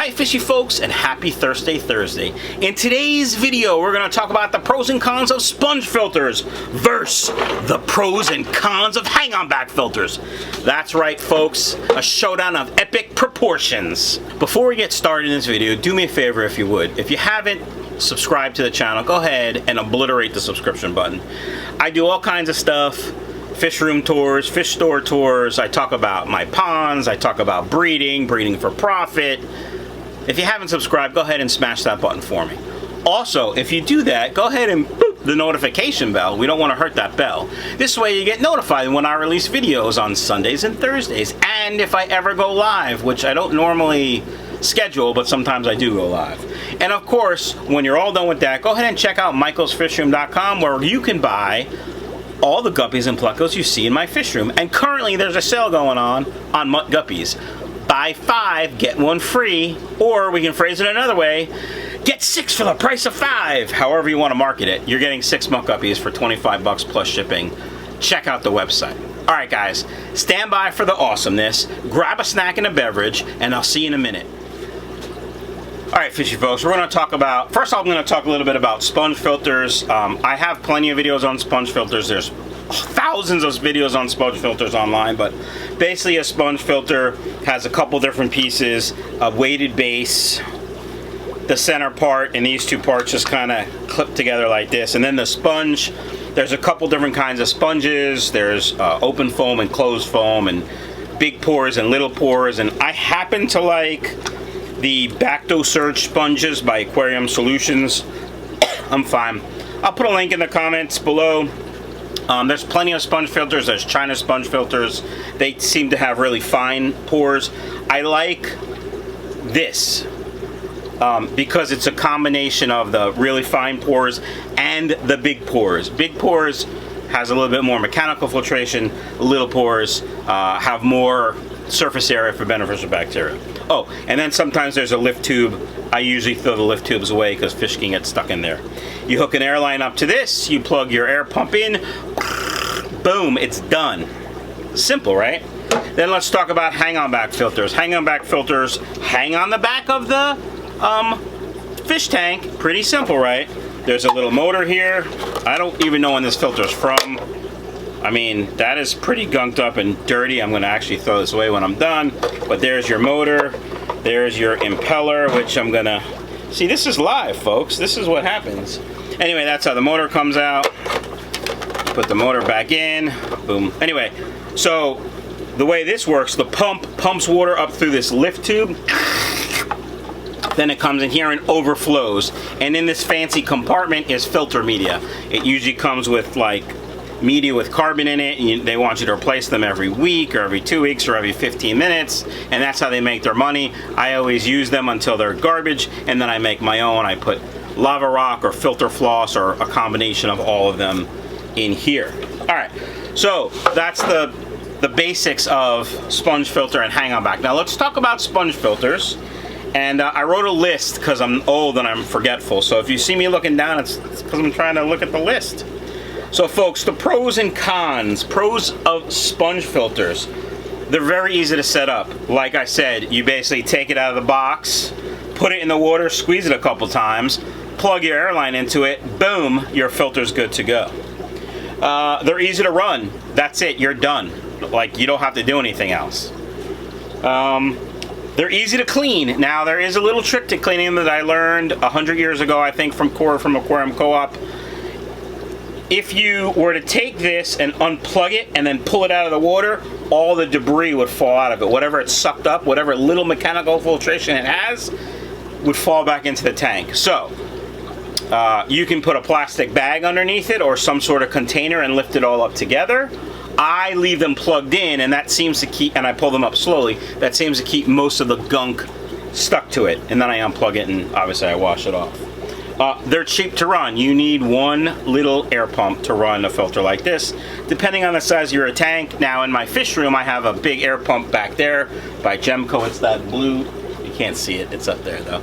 Hi fishy folks, and happy Thursday. In today's video, we're going to talk about the pros and cons of sponge filters versus the pros and cons of hang-on back filters. That's right folks, a showdown of epic proportions. Before we get started in this video, do me a favor if you would. If you haven't subscribed to the channel, go ahead and obliterate the subscription button. I do all kinds of stuff. Fish room tours, fish store tours. I talk about my ponds. I talk about breeding for profit. If you haven't subscribed, go ahead and smash that button for me. Also, if you do that, go ahead and boop the notification bell. We don't want to hurt that bell. This way you get notified when I release videos on Sundays and Thursdays. And if I ever go live, which I don't normally schedule, but sometimes I do go live. And of course, when you're all done with that, go ahead and check out michaelsfishroom.com where you can buy all the guppies and pluckos you see in my fish room. And currently there's a sale going on mutt guppies. Buy 5, get 1 free, or we can phrase it another way, get 6 for the price of 5. However you want to market it. You're getting 6 mutt guppies for 25 bucks plus shipping. Check out the website. All right guys, stand by for the awesomeness, grab a snack and a beverage, and I'll see you in a minute. All right, fishy folks, we're going to talk about, first off, I'm going to talk a little bit about sponge filters. I have plenty of videos on sponge filters. There's thousands of videos on sponge filters online, but basically a sponge filter has a couple different pieces, a weighted base, the center part, and these two parts just kind of clip together like this. And then the sponge, there's a couple different kinds of sponges. There's open foam and closed foam, and big pores and little pores. And I happen to like the Bacto Surge sponges by Aquarium Solutions. I'm fine. I'll put a link in the comments below. There's plenty of sponge filters. There's China sponge filters. They seem to have really fine pores. I like this because it's a combination of the really fine pores and the big pores. Big pores has a little bit more mechanical filtration. Little pores have more surface area for beneficial bacteria. Oh, and then sometimes there's a lift tube. I usually throw the lift tubes away because fish can get stuck in there. You hook an Airline up to this, you plug your air pump in, boom, it's done. Simple, right? Then let's talk about hang-on back filters. Hang-on back filters hang on the back of the fish tank. Pretty simple, right? There's a little motor here. I don't even know when this filter's from. I mean, that is pretty gunked up and dirty. I'm going to actually throw this away when I'm done. But there's your motor. There's your impeller, which I'm going to... See, this is live, folks. This is what happens. Anyway, that's how the motor comes out. Put the motor back in. Boom. Anyway, so the way this works, the pump pumps water up through this lift tube. Then it comes in here and overflows. And in this fancy compartment is filter media. It usually comes with, like, media with carbon in it, and they want you to replace them every week or every 2 weeks or every 15 minutes, and that's how they make their money. I always use them until they're garbage, and then I make my own. I put lava rock or filter floss or a combination of all of them in here. All right, so that's the basics of sponge filter and hang-on back. Now let's talk about sponge filters. And I wrote a list because I'm old and I'm forgetful. So if you see me looking down, it's because I'm trying to look at the list. So folks, the pros and cons. Pros of sponge filters. They're very easy to set up. Like I said, you basically take it out of the box, put it in the water, squeeze it a couple times, plug your Airline into it, boom, your filter's good to go. They're easy to run. That's it, you're done. Like, you don't have to do anything else. They're easy to clean. Now, there is a little trick to cleaning them that I learned 100 years ago, I think, from Aquarium Co-op. If you were to take this and unplug it and then pull it out of the water, all the debris would fall out of it. Whatever it's sucked up, whatever little mechanical filtration it has, would fall back into the tank. So, you can put a plastic bag underneath it or some sort of container and lift it all up together. I leave them plugged in, and that seems to keep, and I pull them up slowly, that seems to keep most of the gunk stuck to it. And then I unplug it, and obviously I wash it off. They're cheap to run. You need one little air pump to run a filter like this, depending on the size of your tank. Now in my fish room, I have a big air pump back there by Gemco. It's that blue. You can't see it. It's up there though.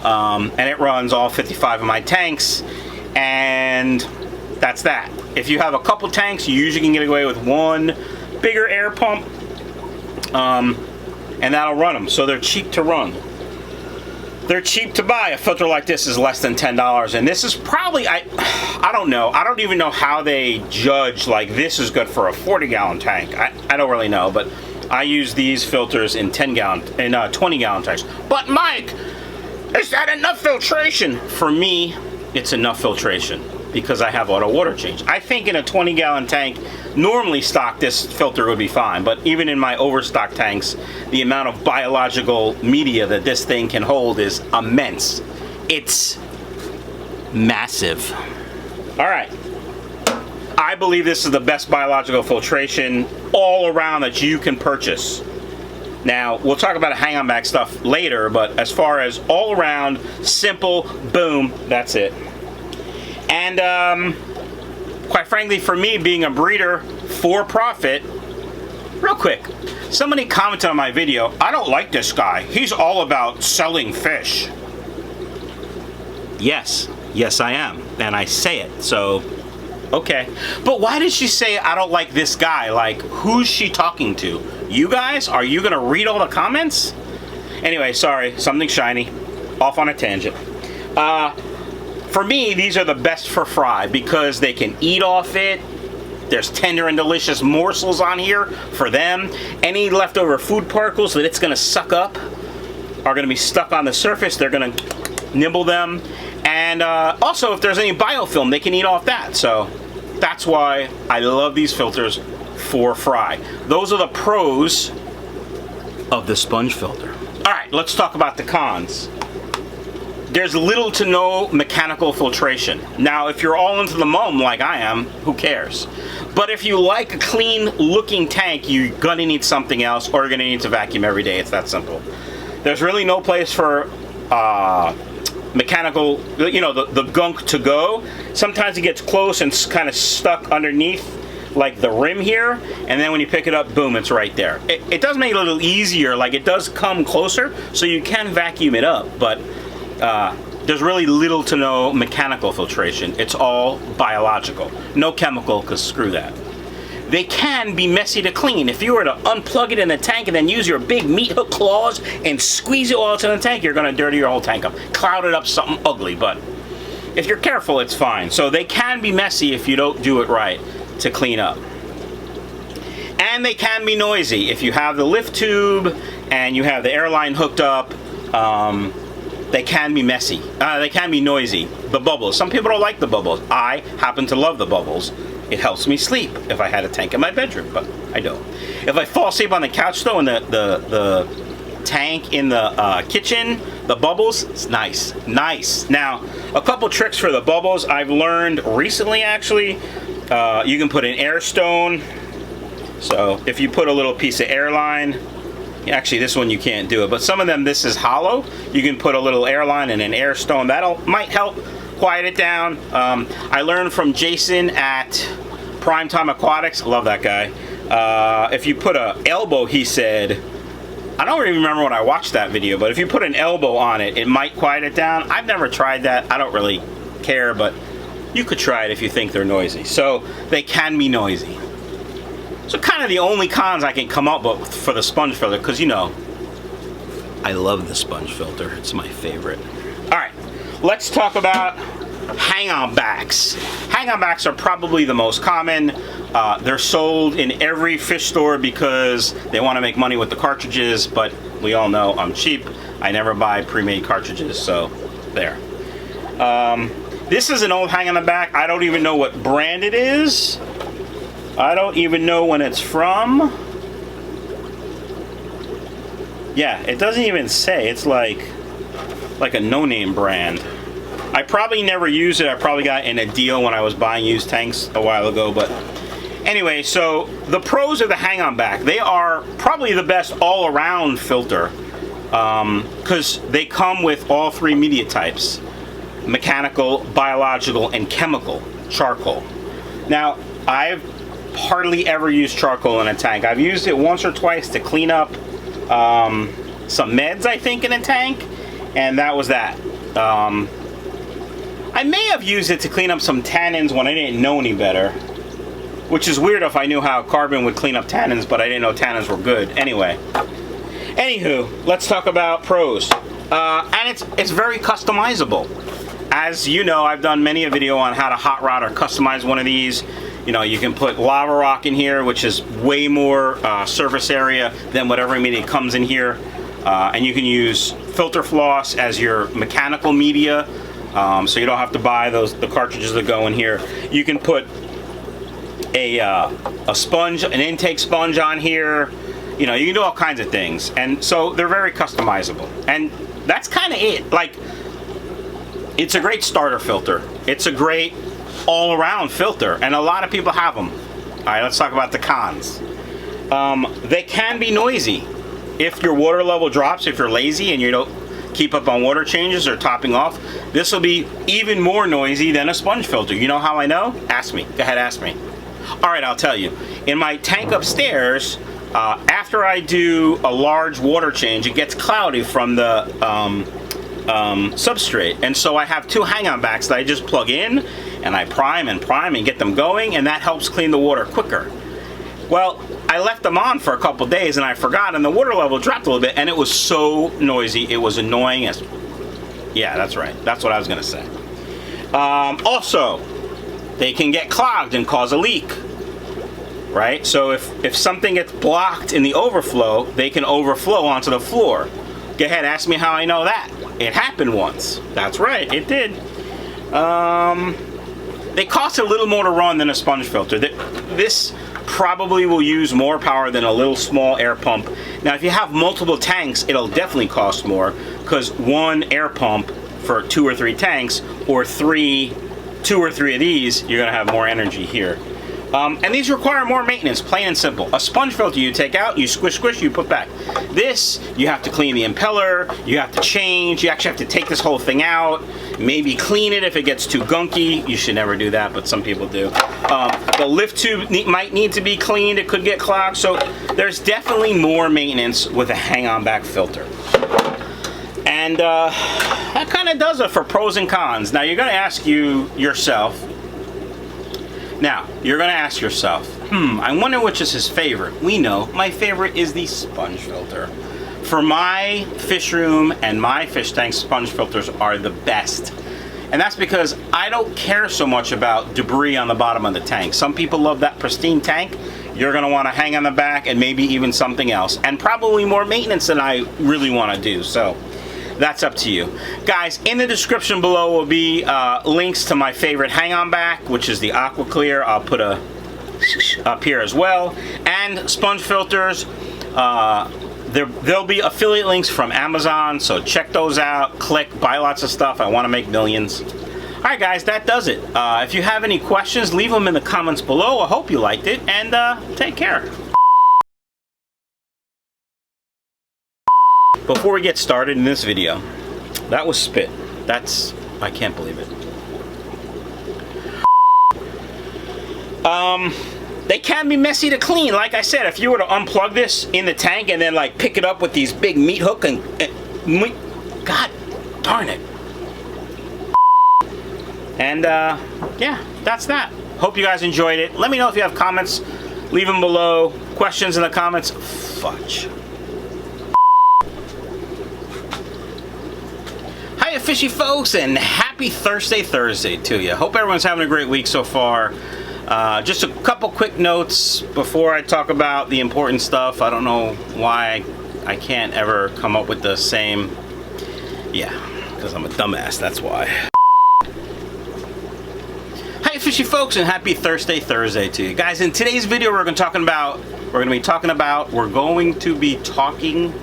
And it runs all 55 of my tanks, and that's that. If you have a couple tanks, you usually can get away with one bigger air pump, and that'll run them. So they're cheap to run. They're cheap to buy. A filter like this is less than $10, and this is probably, I don't know. I don't even know how they judge, like, this is good for a 40-gallon tank. I don't really know, but I use these filters in 20-gallon tanks. But Mike, is that enough filtration? For me, it's enough filtration because I have auto water change. I think in a 20-gallon tank, normally stock, this filter would be fine, but even in my overstock tanks, the amount of biological media that this thing can hold is immense. It's massive. All right. I believe this is the best biological filtration all around that you can purchase. Now, we'll talk about hang-on back stuff later, but as far as all around, simple, boom, that's it. And quite frankly, for me, being a breeder for profit, real quick, somebody commented on my video, I don't like this guy. He's all about selling fish. Yes, I am, and I say it, so okay. But why did she say I don't like this guy? Like, who's she talking to? You guys? Are you gonna read all the comments? Anyway, sorry, something shiny. Off on a tangent. For me, these are the best for fry because they can eat off it. There's tender and delicious morsels on here for them. Any leftover food particles that it's gonna suck up are gonna be stuck on the surface. They're gonna nibble them. And also, if there's any biofilm, they can eat off that. So that's why I love these filters for fry. Those are the pros of the sponge filter. All right, let's talk about the cons. There's little to no mechanical filtration. Now, if you're all into the mum like I am, who cares? But if you like a clean looking tank, you're gonna need something else, or you're gonna need to vacuum every day. It's that simple. There's really no place for mechanical, you know, the gunk to go. Sometimes it gets close and kind of stuck underneath, like the rim here, and then when you pick it up, boom, it's right there. It does make it a little easier, like it does come closer, so you can vacuum it up, but there's really little to no mechanical filtration. It's all biological. No chemical, because screw that. They can be messy to clean. If you were to unplug it in the tank and then use your big meat hook claws and squeeze it while it's in the tank, you're gonna dirty your whole tank up. Cloud it up something ugly, but if you're careful, it's fine. So they can be messy if you don't do it right to clean up. And they can be noisy. If you have the lift tube and you have the Airline hooked up, they can be messy. They can be noisy. The bubbles. Some people don't like the bubbles. I happen to love the bubbles. It helps me sleep if I had a tank in my bedroom, but I don't. If I fall asleep on the couch though, and the tank in the kitchen, the bubbles, it's nice. Nice. Now, a couple tricks for the bubbles I've learned recently actually. You can put an air stone. So if you put a little piece of Airline, actually this one you can't do it, but some of them this is hollow. You can put a little Airline and an air stone. Might help quiet it down. I learned from Jason at Primetime Aquatics. Love that guy. If you put an elbow, he said, I don't really remember when I watched that video, but if you put an elbow on it, it might quiet it down. I've never tried that. I don't really care, but you could try it if you think they're noisy. So they can be noisy. So kind of the only cons I can come up with for the sponge filter, because you know, I love the sponge filter. It's my favorite. All right, let's talk about hang-on backs. Hang-on backs are probably the most common. They're sold in every fish store because they want to make money with the cartridges, but we all know I'm cheap. I never buy pre-made cartridges, so there. This is an old hang-on back. I don't even know what brand it is. I don't even know when it's from. Yeah, it doesn't even say. It's like a no-name brand. I probably never used it. I probably got in a deal when I was buying used tanks a while ago, but anyway, so the pros of the hang-on back, they are probably the best all-around filter because they come with all three media types: mechanical, biological, and chemical charcoal. Now, I've hardly ever used charcoal in a tank. I've used it once or twice to clean up some meds, I think, in a tank, and that was that. I may have used it to clean up some tannins when I didn't know any better, which is weird if I knew how carbon would clean up tannins, but I didn't know tannins were good. Anyway, anywho, let's talk about pros. And it's very customizable. As you know, I've done many a video on how to hot rod or customize one of these. You know, you can put lava rock in here, which is way more surface area than whatever media comes in here. And you can use filter floss as your mechanical media, so you don't have to buy the cartridges that go in here. You can put a sponge, an intake sponge on here. You know, you can do all kinds of things, and so they're very customizable. And that's kind of it. Like, it's a great starter filter. It's a great all-around filter, and a lot of people have them. All right, let's talk about the cons. They can be noisy. If your water level drops, if you're lazy and you don't keep up on water changes or topping off, this will be even more noisy than a sponge filter. You know how I know? Ask me. Go ahead, ask me. All right, I'll tell you. In my tank upstairs, after I do a large water change, it gets cloudy from the substrate, and so I have two hang-on backs that I just plug in, and I prime and get them going, and that helps clean the water quicker. Well, I left them on for a couple days and I forgot, and the water level dropped a little bit, and it was so noisy. It was annoying as... Yeah, that's right. That's what I was going to say. Also, they can get clogged and cause a leak. Right? So if something gets blocked in the overflow, they can overflow onto the floor. Go ahead, ask me how I know that. It happened once. That's right, it did. They cost a little more to run than a sponge filter. This probably will use more power than a little small air pump. Now, if you have multiple tanks, it'll definitely cost more, because one air pump for 2 or 3 tanks, or 2 or 3 of these, you're gonna have more energy here. And these require more maintenance, plain and simple. A sponge filter you take out, you squish, you put back. This, you have to clean the impeller, you have to change, you actually have to take this whole thing out, maybe clean it if it gets too gunky. You should never do that, but some people do. The lift tube might need to be cleaned, it could get clogged, so there's definitely more maintenance with a hang-on back filter. And that kind of does it for pros and cons. Now, you're gonna ask yourself, I wonder which is his favorite. We know my favorite is the sponge filter. For my fish room and my fish tank, sponge filters are the best. And that's because I don't care so much about debris on the bottom of the tank. Some people love that pristine tank. You're gonna wanna hang on the back and maybe even something else. And probably more maintenance than I really wanna do, so. That's up to you. Guys, in the description below will be links to my favorite hang-on back, which is the Aquaclear. I'll put a up here as well. And sponge filters. There'll be affiliate links from Amazon, so check those out. Click, buy lots of stuff. I want to make millions. All right, guys, that does it. If you have any questions, leave them in the comments below. I hope you liked it, and take care. Before we get started in this video, that was spit. I can't believe it. They can be messy to clean. Like I said, if you were to unplug this in the tank and then like pick it up with these big meat hook and God darn it. And yeah, that's that. Hope you guys enjoyed it. Let me know if you have comments. Leave them below. Questions in the comments. Fudge. Hiya, fishy folks, and happy Thursday to you. Hope everyone's having a great week so far. Just a couple quick notes before I talk about the important stuff. I don't know why I can't ever come up with the same. Yeah, because I'm a dumbass, that's why. Hi fishy folks, and happy Thursday to you. Guys, in today's video we're going to be talking.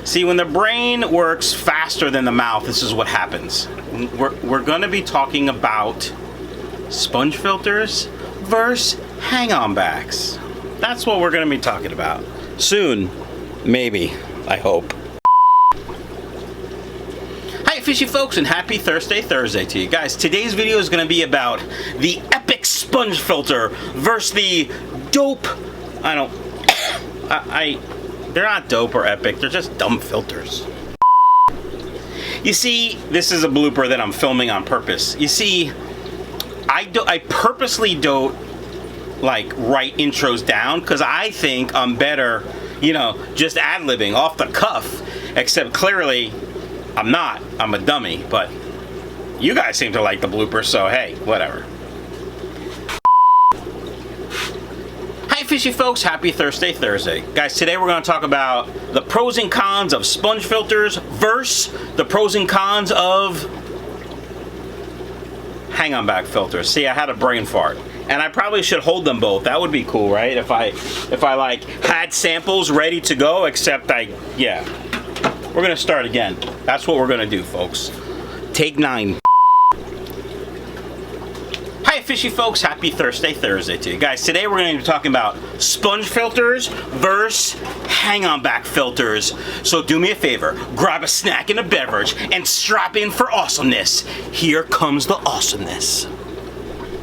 See, when the brain works faster than the mouth, this is what happens. We're going to be talking about sponge filters versus hang-on backs. That's what we're going to be talking about. Soon, maybe, I hope. Hi fishy folks, and happy Thursday to you. Guys, today's video is going to be about the epic sponge filter versus the dope, they're not dope or epic, they're just dumb filters. You see, this is a blooper that I'm filming on purpose. You see, I purposely don't like write intros down because I think I'm better, you know, just ad-libbing off the cuff. Except clearly, I'm not. I'm a dummy, but you guys seem to like the bloopers, so hey, whatever. Hi fishy folks, happy Thursday. Guys, today we're going to talk about the pros and cons of sponge filters versus the pros and cons of hang-on back filters. See, I had a brain fart. And I probably should hold them both. That would be cool, right? If I like had samples ready to go, except yeah. We're gonna start again. That's what we're gonna do, folks. Take 9. Hi fishy folks, happy Thursday to you. Guys, today we're gonna be talking about sponge filters versus hang-on back filters. So do me a favor, grab a snack and a beverage and strap in for awesomeness. Here comes the awesomeness.